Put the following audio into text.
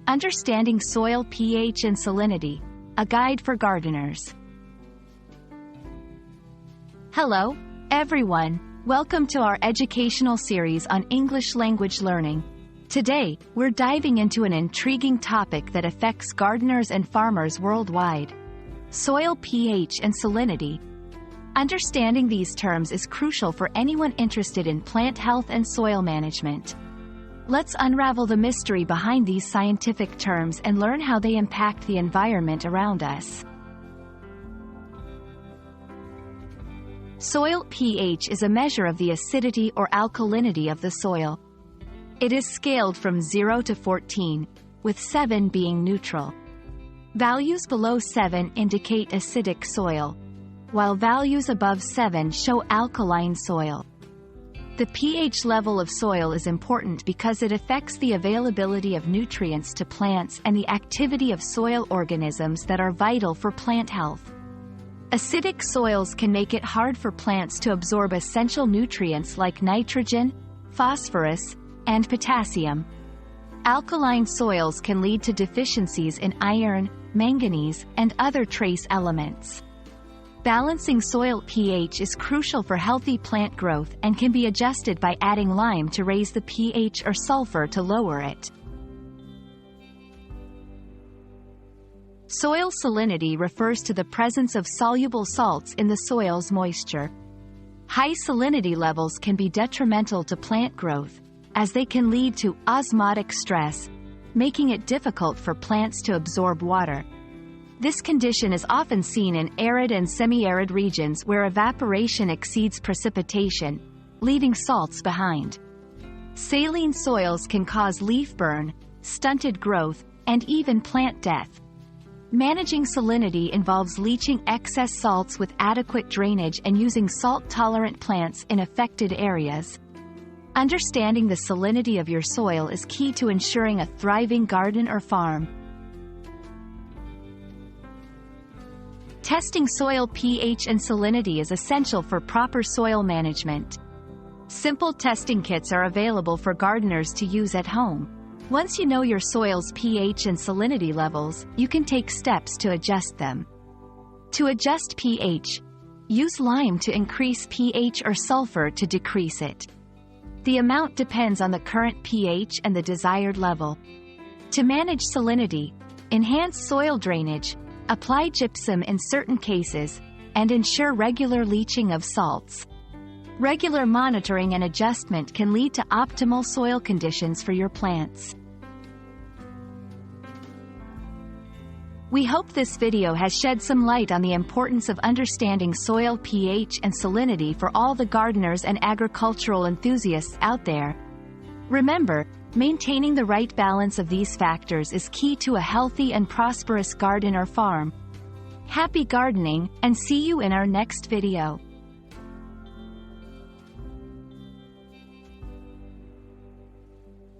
Understanding Soil pH and Salinity, a guide for gardeners. Hello, everyone. Welcome to our educational series on English language learning. Today, we're diving into an intriguing topic that affects gardeners and farmers worldwide: soil pH and salinity. Understanding these terms is crucial for anyone interested in plant health and soil management. Let's unravel the mystery behind these scientific terms and learn how they impact the environment around us. Soil pH is a measure of the acidity or alkalinity of the soil. It is scaled from 0 to 14, with 7 being neutral. Values below 7 indicate acidic soil, while values above 7 show alkaline soil. The pH level of soil is important because it affects the availability of nutrients to plants and the activity of soil organisms that are vital for plant health. Acidic soils can make it hard for plants to absorb essential nutrients like nitrogen, phosphorus, and potassium. Alkaline soils can lead to deficiencies in iron, manganese, and other trace elements. Balancing soil pH is crucial for healthy plant growth and can be adjusted by adding lime to raise the pH or sulfur to lower it. Soil salinity refers to the presence of soluble salts in the soil's moisture. High salinity levels can be detrimental to plant growth, as they can lead to osmotic stress, making it difficult for plants to absorb water. This condition is often seen in arid and semi-arid regions where evaporation exceeds precipitation, leaving salts behind. Saline soils can cause leaf burn, stunted growth, and even plant death. Managing salinity involves leaching excess salts with adequate drainage and using salt-tolerant plants in affected areas. Understanding the salinity of your soil is key to ensuring a thriving garden or farm. Testing soil pH and salinity is essential for proper soil management. Simple testing kits are available for gardeners to use at home. Once you know your soil's pH and salinity levels, you can take steps to adjust them. To adjust pH, use lime to increase pH or sulfur to decrease it. The amount depends on the current pH and the desired level. To manage salinity, enhance soil drainage, apply gypsum in certain cases, and ensure regular leaching of salts. Regular monitoring and adjustment can lead to optimal soil conditions for your plants. We hope this video has shed some light on the importance of understanding soil pH and salinity for all the gardeners and agricultural enthusiasts out there. Remember, maintaining the right balance of these factors is key to a healthy and prosperous garden or farm. Happy gardening, and see you in our next video.